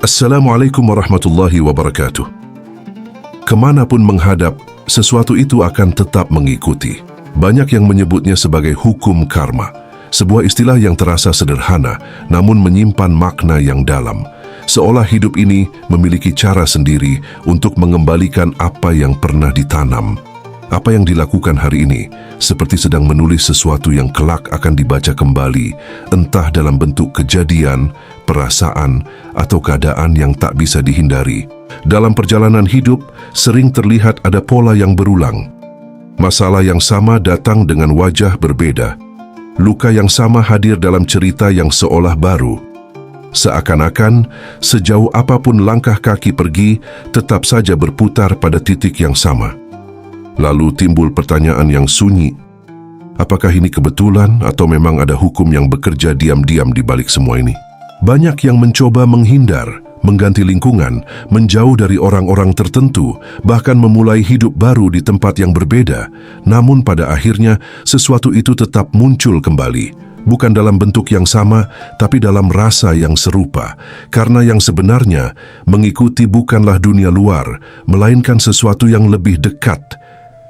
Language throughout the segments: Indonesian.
Assalamualaikum warahmatullahi wabarakatuh. Kemanapun menghadap, sesuatu itu akan tetap mengikuti. Banyak yang menyebutnya sebagai hukum karma, sebuah istilah yang terasa sederhana namun menyimpan makna yang dalam. Seolah hidup ini memiliki cara sendiri untuk mengembalikan apa yang pernah ditanam. Apa yang dilakukan hari ini seperti sedang menulis sesuatu yang kelak akan dibaca kembali, entah dalam bentuk kejadian, perasaan, atau keadaan yang tak bisa dihindari. Dalam perjalanan hidup, sering terlihat ada pola yang berulang. Masalah yang sama datang dengan wajah berbeda. Luka yang sama hadir dalam cerita yang seolah baru. Seakan-akan, sejauh apapun langkah kaki pergi, tetap saja berputar pada titik yang sama. Lalu timbul pertanyaan yang sunyi. Apakah ini kebetulan atau memang ada hukum yang bekerja diam-diam di balik semua ini? Banyak yang mencoba menghindar, mengganti lingkungan, menjauh dari orang-orang tertentu, bahkan memulai hidup baru di tempat yang berbeda. Namun pada akhirnya, sesuatu itu tetap muncul kembali. Bukan dalam bentuk yang sama, tapi dalam rasa yang serupa. Karena yang sebenarnya mengikuti bukanlah dunia luar, melainkan sesuatu yang lebih dekat,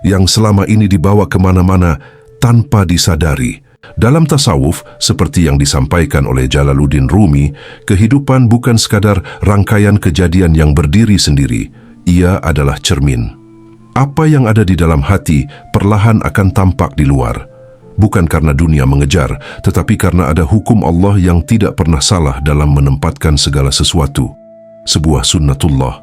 yang selama ini dibawa kemana-mana tanpa disadari. Dalam tasawuf, seperti yang disampaikan oleh Jalaluddin Rumi, kehidupan bukan sekadar rangkaian kejadian yang berdiri sendiri. Ia adalah cermin. Apa yang ada di dalam hati perlahan akan tampak di luar. Bukan karena dunia mengejar, tetapi karena ada hukum Allah yang tidak pernah salah dalam menempatkan segala sesuatu. Sebuah sunnatullah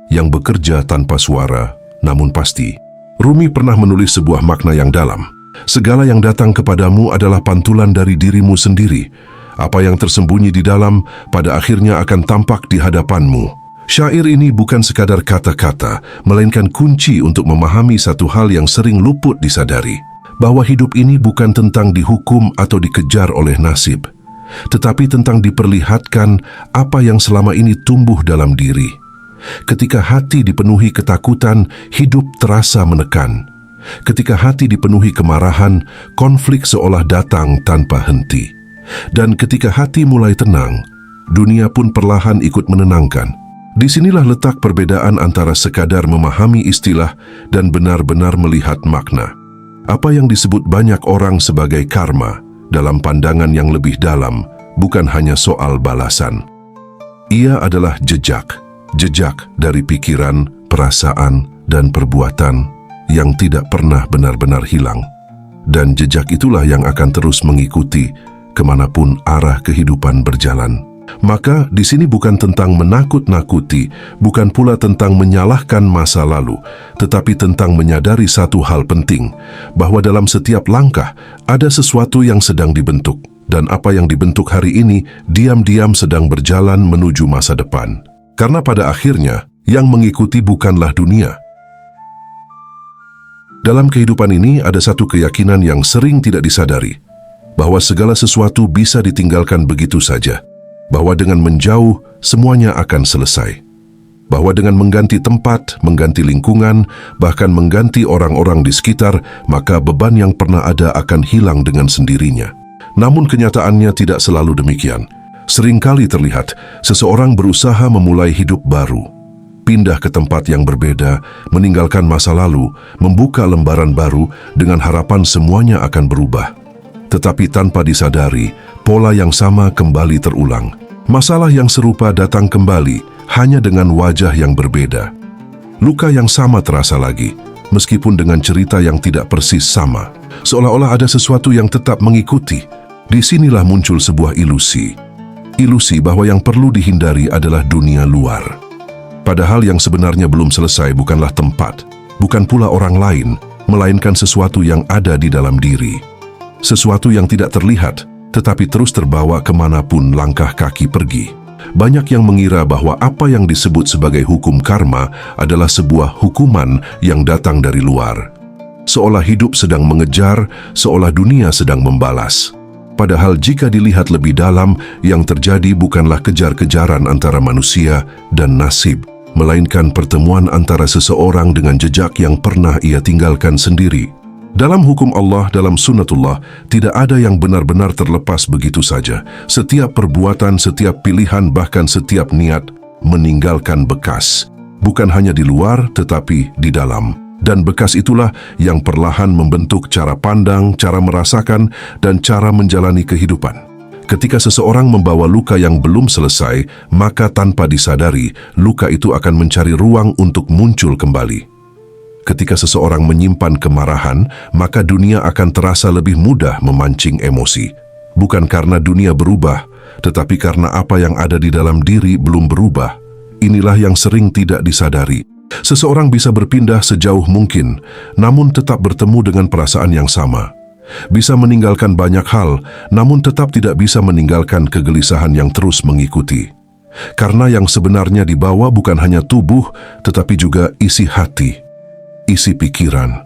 yang bekerja tanpa suara, namun pasti. Rumi pernah menulis sebuah makna yang dalam. Segala yang datang kepadamu adalah pantulan dari dirimu sendiri. Apa yang tersembunyi di dalam pada akhirnya akan tampak di hadapanmu. Syair ini bukan sekadar kata-kata, melainkan kunci untuk memahami satu hal yang sering luput disadari. Bahwa hidup ini bukan tentang dihukum atau dikejar oleh nasib, tetapi tentang diperlihatkan apa yang selama ini tumbuh dalam diri. Ketika hati dipenuhi ketakutan, hidup terasa menekan. Ketika hati dipenuhi kemarahan, konflik seolah datang tanpa henti. Dan ketika hati mulai tenang, dunia pun perlahan ikut menenangkan. Disinilah letak perbedaan antara sekadar memahami istilah dan benar-benar melihat makna. Apa yang disebut banyak orang sebagai karma, dalam pandangan yang lebih dalam, bukan hanya soal balasan. Ia adalah jejak dari pikiran, perasaan, dan perbuatan yang tidak pernah benar-benar hilang. Dan jejak itulah yang akan terus mengikuti kemanapun arah kehidupan berjalan. Maka di sini bukan tentang menakut-nakuti, bukan pula tentang menyalahkan masa lalu, tetapi tentang menyadari satu hal penting, bahwa dalam setiap langkah ada sesuatu yang sedang dibentuk, dan apa yang dibentuk hari ini diam-diam sedang berjalan menuju masa depan. Karena pada akhirnya, yang mengikuti bukanlah dunia. Dalam kehidupan ini ada satu keyakinan yang sering tidak disadari, bahwa segala sesuatu bisa ditinggalkan begitu saja, bahwa dengan menjauh semuanya akan selesai, bahwa dengan mengganti tempat, mengganti lingkungan, bahkan mengganti orang-orang di sekitar, maka beban yang pernah ada akan hilang dengan sendirinya. Namun kenyataannya tidak selalu demikian. Seringkali terlihat seseorang berusaha memulai hidup baru, pindah ke tempat yang berbeda, meninggalkan masa lalu, membuka lembaran baru dengan harapan semuanya akan berubah. Tetapi tanpa disadari, pola yang sama kembali terulang. Masalah yang serupa datang kembali, hanya dengan wajah yang berbeda. Luka yang sama terasa lagi, meskipun dengan cerita yang tidak persis sama. Seolah-olah ada sesuatu yang tetap mengikuti. Disinilah muncul sebuah ilusi. Ilusi bahwa yang perlu dihindari adalah dunia luar. Padahal yang sebenarnya belum selesai bukanlah tempat, bukan pula orang lain, melainkan sesuatu yang ada di dalam diri. Sesuatu yang tidak terlihat, tetapi terus terbawa kemanapun langkah kaki pergi. Banyak yang mengira bahwa apa yang disebut sebagai hukum karma adalah sebuah hukuman yang datang dari luar. Seolah hidup sedang mengejar, seolah dunia sedang membalas. Padahal jika dilihat lebih dalam, yang terjadi bukanlah kejar-kejaran antara manusia dan nasib, melainkan pertemuan antara seseorang dengan jejak yang pernah ia tinggalkan sendiri. Dalam hukum Allah, dalam sunnatullah, tidak ada yang benar-benar terlepas begitu saja. Setiap perbuatan, setiap pilihan, bahkan setiap niat meninggalkan bekas, bukan hanya di luar tetapi di dalam. Dan bekas itulah yang perlahan membentuk cara pandang, cara merasakan, dan cara menjalani kehidupan. Ketika seseorang membawa luka yang belum selesai, maka tanpa disadari, luka itu akan mencari ruang untuk muncul kembali. Ketika seseorang menyimpan kemarahan, maka dunia akan terasa lebih mudah memancing emosi. Bukan karena dunia berubah, tetapi karena apa yang ada di dalam diri belum berubah. Inilah yang sering tidak disadari. Seseorang bisa berpindah sejauh mungkin, namun tetap bertemu dengan perasaan yang sama. Bisa meninggalkan banyak hal, namun tetap tidak bisa meninggalkan kegelisahan yang terus mengikuti. Karena yang sebenarnya dibawa bukan hanya tubuh, tetapi juga isi hati, isi pikiran,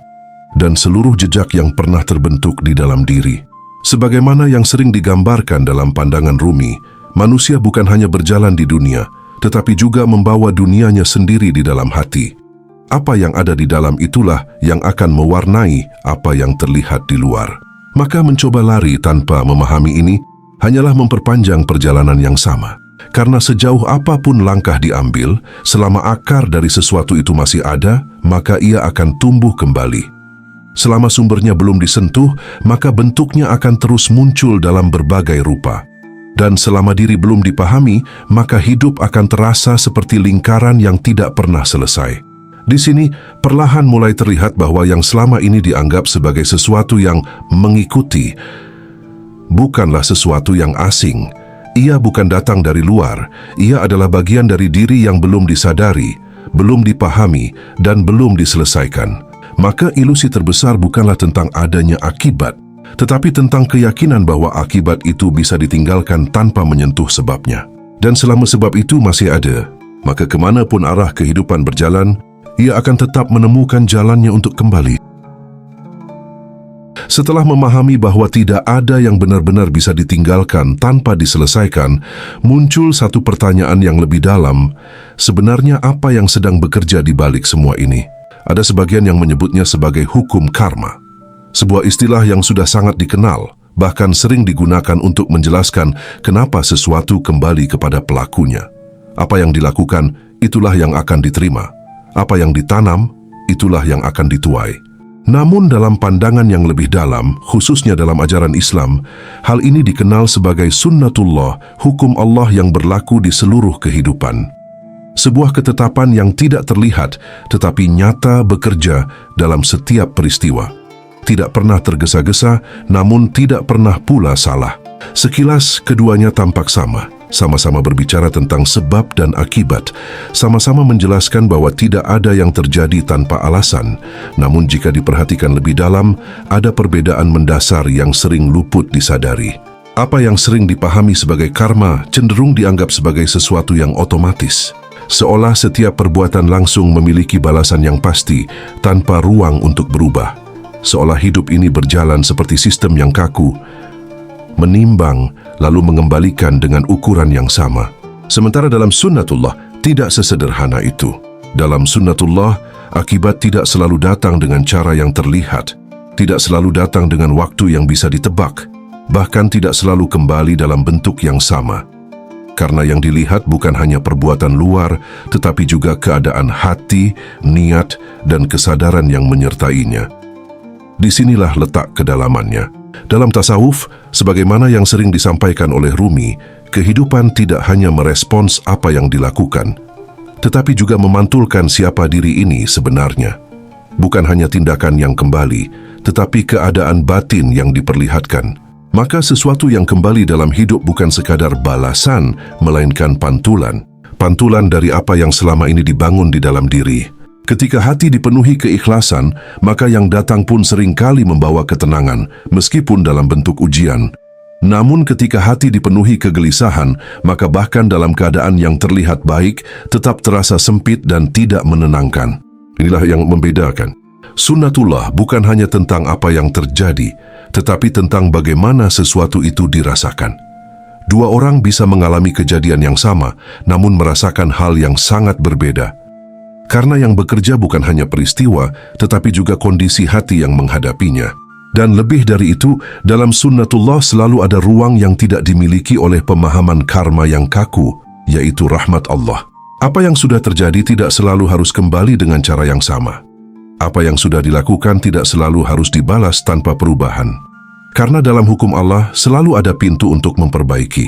dan seluruh jejak yang pernah terbentuk di dalam diri. Sebagaimana yang sering digambarkan dalam pandangan Rumi, manusia bukan hanya berjalan di dunia, tetapi juga membawa dunianya sendiri di dalam hati. Apa yang ada di dalam itulah yang akan mewarnai apa yang terlihat di luar. Maka mencoba lari tanpa memahami ini hanyalah memperpanjang perjalanan yang sama. Karena sejauh apapun langkah diambil, selama akar dari sesuatu itu masih ada, maka ia akan tumbuh kembali. Selama sumbernya belum disentuh, maka bentuknya akan terus muncul dalam berbagai rupa. Dan selama diri belum dipahami, maka hidup akan terasa seperti lingkaran yang tidak pernah selesai. Di sini, perlahan mulai terlihat bahwa yang selama ini dianggap sebagai sesuatu yang mengikuti, bukanlah sesuatu yang asing. Ia bukan datang dari luar, ia adalah bagian dari diri yang belum disadari, belum dipahami, dan belum diselesaikan. Maka ilusi terbesar bukanlah tentang adanya akibat, tetapi tentang keyakinan bahwa akibat itu bisa ditinggalkan tanpa menyentuh sebabnya. Dan selama sebab itu masih ada, maka kemanapun arah kehidupan berjalan, ia akan tetap menemukan jalannya untuk kembali. Setelah memahami bahwa tidak ada yang benar-benar bisa ditinggalkan tanpa diselesaikan, muncul satu pertanyaan yang lebih dalam. Sebenarnya apa yang sedang bekerja di balik semua ini? Ada sebagian yang menyebutnya sebagai hukum karma. Sebuah istilah yang sudah sangat dikenal, bahkan sering digunakan untuk menjelaskan kenapa sesuatu kembali kepada pelakunya. Apa yang dilakukan, itulah yang akan diterima. Apa yang ditanam, itulah yang akan dituai. Namun dalam pandangan yang lebih dalam, khususnya dalam ajaran Islam, hal ini dikenal sebagai sunnatullah, hukum Allah yang berlaku di seluruh kehidupan. Sebuah ketetapan yang tidak terlihat, tetapi nyata bekerja dalam setiap peristiwa. Tidak pernah tergesa-gesa, namun tidak pernah pula salah. Sekilas keduanya tampak sama. Sama-sama berbicara tentang sebab dan akibat. Sama-sama menjelaskan bahwa tidak ada yang terjadi tanpa alasan. Namun jika diperhatikan lebih dalam, ada perbedaan mendasar yang sering luput disadari. Apa yang sering dipahami sebagai karma cenderung dianggap sebagai sesuatu yang otomatis. Seolah setiap perbuatan langsung memiliki balasan yang pasti, tanpa ruang untuk berubah. Seolah hidup ini berjalan seperti sistem yang kaku, menimbang lalu mengembalikan dengan ukuran yang sama. Sementara dalam sunnatullah tidak sesederhana itu. Dalam sunnatullah, akibat tidak selalu datang dengan cara yang terlihat, tidak selalu datang dengan waktu yang bisa ditebak, bahkan tidak selalu kembali dalam bentuk yang sama. Karena yang dilihat bukan hanya perbuatan luar, tetapi juga keadaan hati, niat, dan kesadaran yang menyertainya. Disinilah letak kedalamannya. Dalam tasawuf, sebagaimana yang sering disampaikan oleh Rumi, kehidupan tidak hanya merespons apa yang dilakukan, tetapi juga memantulkan siapa diri ini sebenarnya. Bukan hanya tindakan yang kembali, tetapi keadaan batin yang diperlihatkan. Maka sesuatu yang kembali dalam hidup bukan sekadar balasan, melainkan pantulan. Pantulan dari apa yang selama ini dibangun di dalam diri. Ketika hati dipenuhi keikhlasan, maka yang datang pun seringkali membawa ketenangan, meskipun dalam bentuk ujian. Namun ketika hati dipenuhi kegelisahan, maka bahkan dalam keadaan yang terlihat baik, tetap terasa sempit dan tidak menenangkan. Inilah yang membedakan. Sunnatullah bukan hanya tentang apa yang terjadi, tetapi tentang bagaimana sesuatu itu dirasakan. Dua orang bisa mengalami kejadian yang sama, namun merasakan hal yang sangat berbeda. Karena yang bekerja bukan hanya peristiwa, tetapi juga kondisi hati yang menghadapinya. Dan lebih dari itu, dalam sunnatullah selalu ada ruang yang tidak dimiliki oleh pemahaman karma yang kaku, yaitu rahmat Allah. Apa yang sudah terjadi tidak selalu harus kembali dengan cara yang sama. Apa yang sudah dilakukan tidak selalu harus dibalas tanpa perubahan. Karena dalam hukum Allah selalu ada pintu untuk memperbaiki.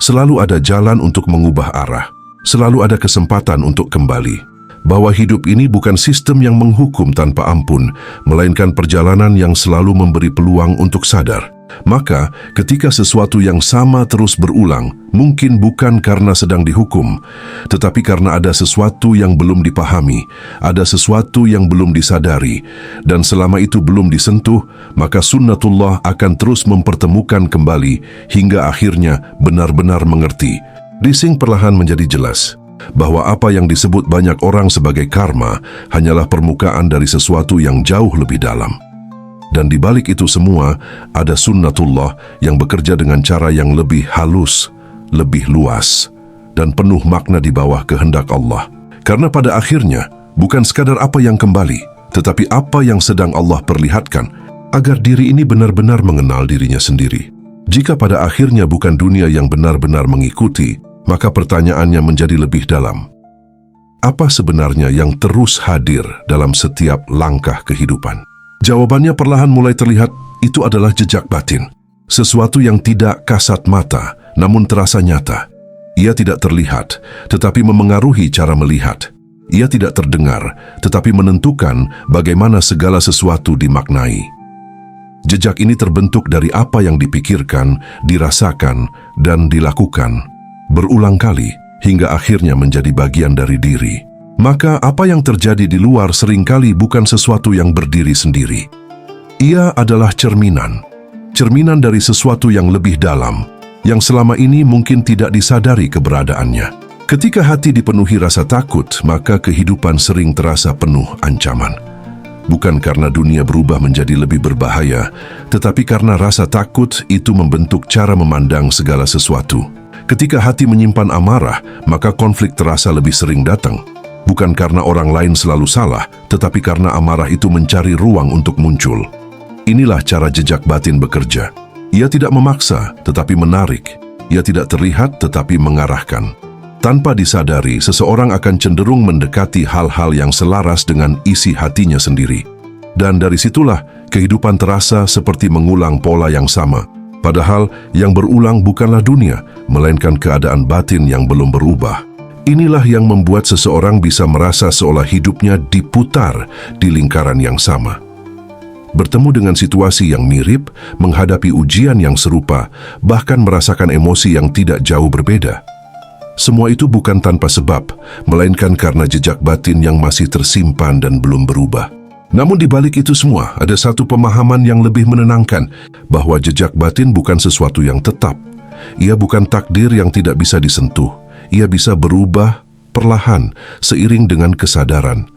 Selalu ada jalan untuk mengubah arah. Selalu ada kesempatan untuk kembali. Bahwa hidup ini bukan sistem yang menghukum tanpa ampun, melainkan perjalanan yang selalu memberi peluang untuk sadar. Maka, ketika sesuatu yang sama terus berulang, mungkin bukan karena sedang dihukum, tetapi karena ada sesuatu yang belum dipahami, ada sesuatu yang belum disadari, dan selama itu belum disentuh, maka sunnatullah akan terus mempertemukan kembali hingga akhirnya benar-benar mengerti. Dising perlahan menjadi jelas bahwa apa yang disebut banyak orang sebagai karma hanyalah permukaan dari sesuatu yang jauh lebih dalam. Dan di balik itu semua, ada sunnatullah yang bekerja dengan cara yang lebih halus, lebih luas, dan penuh makna di bawah kehendak Allah. Karena pada akhirnya, bukan sekadar apa yang kembali, tetapi apa yang sedang Allah perlihatkan, agar diri ini benar-benar mengenal dirinya sendiri. Jika pada akhirnya bukan dunia yang benar-benar mengikuti, maka pertanyaannya menjadi lebih dalam. Apa sebenarnya yang terus hadir dalam setiap langkah kehidupan? Jawabannya perlahan mulai terlihat, itu adalah jejak batin. Sesuatu yang tidak kasat mata, namun terasa nyata. Ia tidak terlihat, tetapi memengaruhi cara melihat. Ia tidak terdengar, tetapi menentukan bagaimana segala sesuatu dimaknai. Jejak ini terbentuk dari apa yang dipikirkan, dirasakan, dan dilakukan berulang kali, hingga akhirnya menjadi bagian dari diri. Maka apa yang terjadi di luar seringkali bukan sesuatu yang berdiri sendiri. Ia adalah cerminan dari sesuatu yang lebih dalam, yang selama ini mungkin tidak disadari keberadaannya. Ketika hati dipenuhi rasa takut, maka kehidupan sering terasa penuh ancaman. Bukan karena dunia berubah menjadi lebih berbahaya, tetapi karena rasa takut itu membentuk cara memandang segala sesuatu. Ketika hati menyimpan amarah, maka konflik terasa lebih sering datang. Bukan karena orang lain selalu salah, tetapi karena amarah itu mencari ruang untuk muncul. Inilah cara jejak batin bekerja. Ia tidak memaksa, tetapi menarik. Ia tidak terlihat, tetapi mengarahkan. Tanpa disadari, seseorang akan cenderung mendekati hal-hal yang selaras dengan isi hatinya sendiri. Dan dari situlah, kehidupan terasa seperti mengulang pola yang sama. Padahal, yang berulang bukanlah dunia, melainkan keadaan batin yang belum berubah. Inilah yang membuat seseorang bisa merasa seolah hidupnya diputar di lingkaran yang sama. Bertemu dengan situasi yang mirip, menghadapi ujian yang serupa, bahkan merasakan emosi yang tidak jauh berbeda. Semua itu bukan tanpa sebab, melainkan karena jejak batin yang masih tersimpan dan belum berubah. Namun di balik itu semua, ada satu pemahaman yang lebih menenangkan, bahwa jejak batin bukan sesuatu yang tetap. Ia bukan takdir yang tidak bisa disentuh. Ia bisa berubah perlahan seiring dengan kesadaran.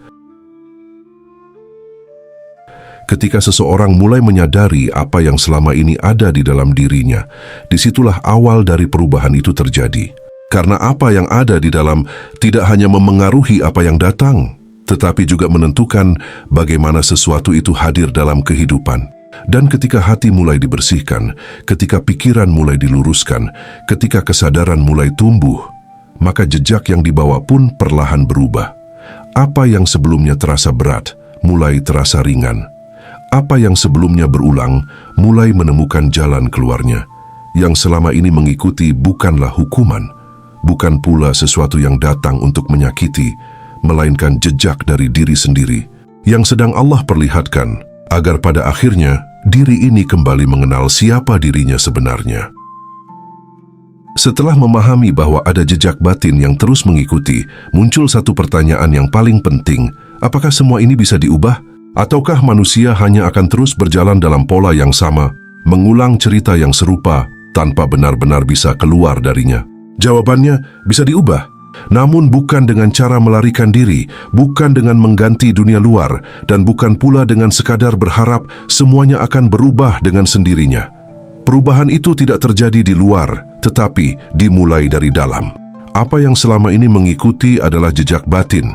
Ketika seseorang mulai menyadari apa yang selama ini ada di dalam dirinya, disitulah awal dari perubahan itu terjadi. Karena apa yang ada di dalam tidak hanya memengaruhi apa yang datang, tetapi juga menentukan bagaimana sesuatu itu hadir dalam kehidupan. Dan ketika hati mulai dibersihkan, ketika pikiran mulai diluruskan, ketika kesadaran mulai tumbuh, maka jejak yang dibawa pun perlahan berubah. Apa yang sebelumnya terasa berat, mulai terasa ringan. Apa yang sebelumnya berulang, mulai menemukan jalan keluarnya. Yang selama ini mengikuti bukanlah hukuman, bukan pula sesuatu yang datang untuk menyakiti, melainkan jejak dari diri sendiri, yang sedang Allah perlihatkan, agar pada akhirnya diri ini kembali mengenal siapa dirinya sebenarnya. Setelah memahami bahwa ada jejak batin yang terus mengikuti, muncul satu pertanyaan yang paling penting. Apakah semua ini bisa diubah? Ataukah manusia hanya akan terus berjalan dalam pola yang sama, mengulang cerita yang serupa, tanpa benar-benar bisa keluar darinya? Jawabannya, bisa diubah. Namun bukan dengan cara melarikan diri, bukan dengan mengganti dunia luar, dan bukan pula dengan sekadar berharap semuanya akan berubah dengan sendirinya. Perubahan itu tidak terjadi di luar, tetapi dimulai dari dalam. Apa yang selama ini mengikuti adalah jejak batin.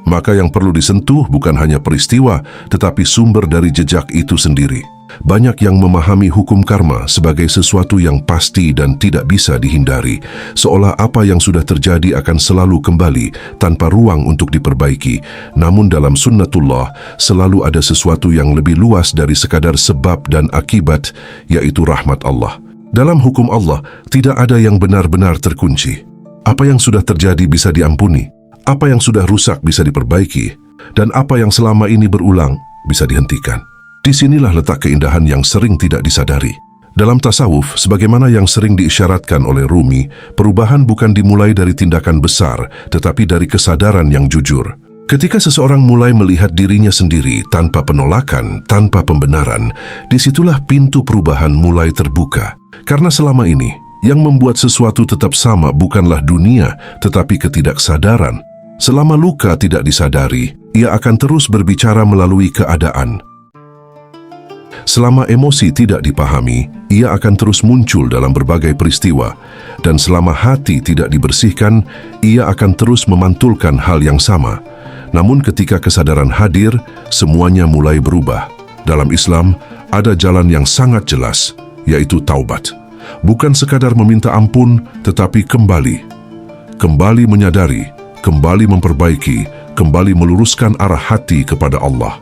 Maka yang perlu disentuh bukan hanya peristiwa, tetapi sumber dari jejak itu sendiri. Banyak yang memahami hukum karma sebagai sesuatu yang pasti dan tidak bisa dihindari, seolah apa yang sudah terjadi akan selalu kembali tanpa ruang untuk diperbaiki. Namun dalam sunnatullah selalu ada sesuatu yang lebih luas dari sekadar sebab dan akibat, yaitu rahmat Allah. Dalam hukum Allah tidak ada yang benar-benar terkunci. Apa yang sudah terjadi bisa diampuni, apa yang sudah rusak bisa diperbaiki, dan apa yang selama ini berulang bisa dihentikan. Disinilah letak keindahan yang sering tidak disadari. Dalam tasawuf, sebagaimana yang sering diisyaratkan oleh Rumi, perubahan bukan dimulai dari tindakan besar, tetapi dari kesadaran yang jujur. Ketika seseorang mulai melihat dirinya sendiri tanpa penolakan, tanpa pembenaran, disitulah pintu perubahan mulai terbuka. Karena selama ini, yang membuat sesuatu tetap sama bukanlah dunia, tetapi ketidaksadaran. Selama luka tidak disadari, ia akan terus berbicara melalui keadaan. Selama emosi tidak dipahami, ia akan terus muncul dalam berbagai peristiwa. Dan selama hati tidak dibersihkan, ia akan terus memantulkan hal yang sama. Namun ketika kesadaran hadir, semuanya mulai berubah. Dalam Islam, ada jalan yang sangat jelas, yaitu taubat. Bukan sekadar meminta ampun, tetapi kembali. Kembali menyadari, kembali memperbaiki, kembali meluruskan arah hati kepada Allah.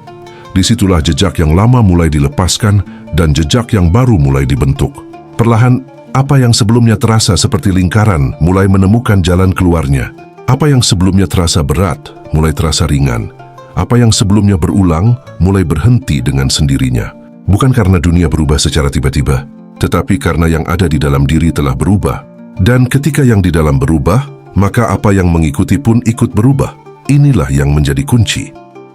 Disitulah jejak yang lama mulai dilepaskan dan jejak yang baru mulai dibentuk. Perlahan, apa yang sebelumnya terasa seperti lingkaran mulai menemukan jalan keluarnya. Apa yang sebelumnya terasa berat mulai terasa ringan. Apa yang sebelumnya berulang mulai berhenti dengan sendirinya. Bukan karena dunia berubah secara tiba-tiba, tetapi karena yang ada di dalam diri telah berubah. Dan ketika yang di dalam berubah, maka apa yang mengikuti pun ikut berubah. Inilah yang menjadi kunci.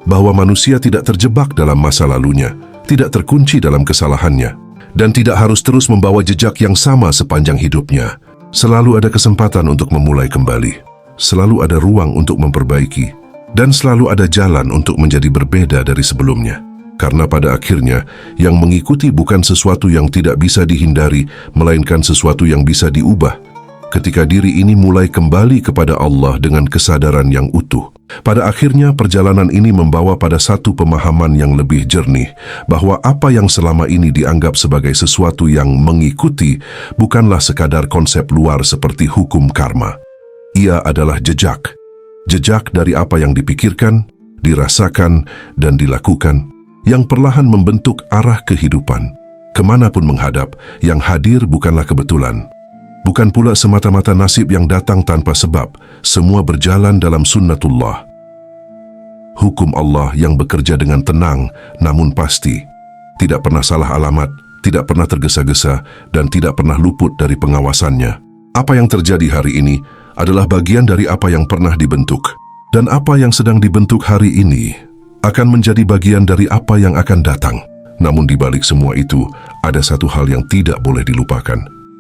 Bahwa manusia tidak terjebak dalam masa lalunya, tidak terkunci dalam kesalahannya, dan tidak harus terus membawa jejak yang sama sepanjang hidupnya. Selalu ada kesempatan untuk memulai kembali, selalu ada ruang untuk memperbaiki, dan selalu ada jalan untuk menjadi berbeda dari sebelumnya. Karena pada akhirnya, yang mengikuti bukan sesuatu yang tidak bisa dihindari, melainkan sesuatu yang bisa diubah. Ketika diri ini mulai kembali kepada Allah dengan kesadaran yang utuh. Pada akhirnya perjalanan ini membawa pada satu pemahaman yang lebih jernih, bahwa apa yang selama ini dianggap sebagai sesuatu yang mengikuti bukanlah sekadar konsep luar seperti hukum karma. Ia adalah jejak. Jejak dari apa yang dipikirkan, dirasakan, dan dilakukan, yang perlahan membentuk arah kehidupan. Kemanapun menghadap, yang hadir bukanlah kebetulan. Bukan pula semata-mata nasib yang datang tanpa sebab, semua berjalan dalam sunnatullah. Hukum Allah yang bekerja dengan tenang namun pasti, tidak pernah salah alamat, tidak pernah tergesa-gesa, dan tidak pernah luput dari pengawasannya. Apa yang terjadi hari ini adalah bagian dari apa yang pernah dibentuk, dan apa yang sedang dibentuk hari ini akan menjadi bagian dari apa yang akan datang. Namun di balik semua itu, ada satu hal yang tidak boleh dilupakan.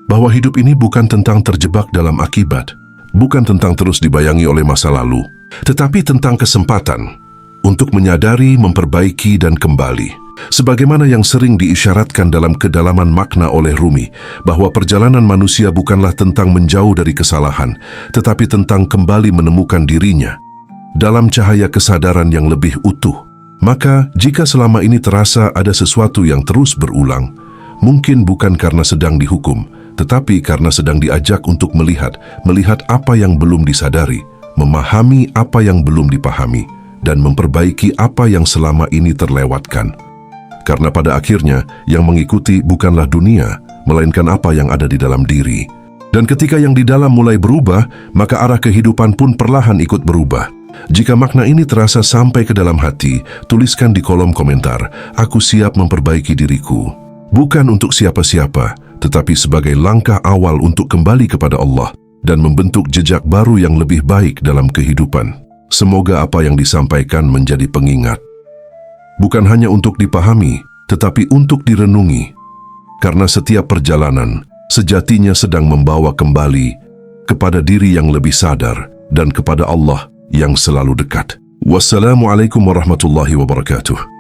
Bahwa hidup ini bukan tentang terjebak dalam akibat, bukan tentang terus dibayangi oleh masa lalu, tetapi tentang kesempatan untuk menyadari, memperbaiki, dan kembali. Sebagaimana yang sering diisyaratkan dalam kedalaman makna oleh Rumi, bahwa perjalanan manusia bukanlah tentang menjauh dari kesalahan, tetapi tentang kembali menemukan dirinya dalam cahaya kesadaran yang lebih utuh. Maka, jika selama ini terasa ada sesuatu yang terus berulang, mungkin bukan karena sedang dihukum, tetapi karena sedang diajak untuk melihat apa yang belum disadari, memahami apa yang belum dipahami, dan memperbaiki apa yang selama ini terlewatkan. Karena pada akhirnya, yang mengikuti bukanlah dunia, melainkan apa yang ada di dalam diri. Dan ketika yang di dalam mulai berubah, maka arah kehidupan pun perlahan ikut berubah. Jika makna ini terasa sampai ke dalam hati, tuliskan di kolom komentar, "Aku siap memperbaiki diriku." Bukan untuk siapa-siapa, tetapi sebagai langkah awal untuk kembali kepada Allah dan membentuk jejak baru yang lebih baik dalam kehidupan. Semoga apa yang disampaikan menjadi pengingat. Bukan hanya untuk dipahami, tetapi untuk direnungi. Karena setiap perjalanan sejatinya sedang membawa kembali kepada diri yang lebih sadar dan kepada Allah yang selalu dekat. Wassalamualaikum warahmatullahi wabarakatuh.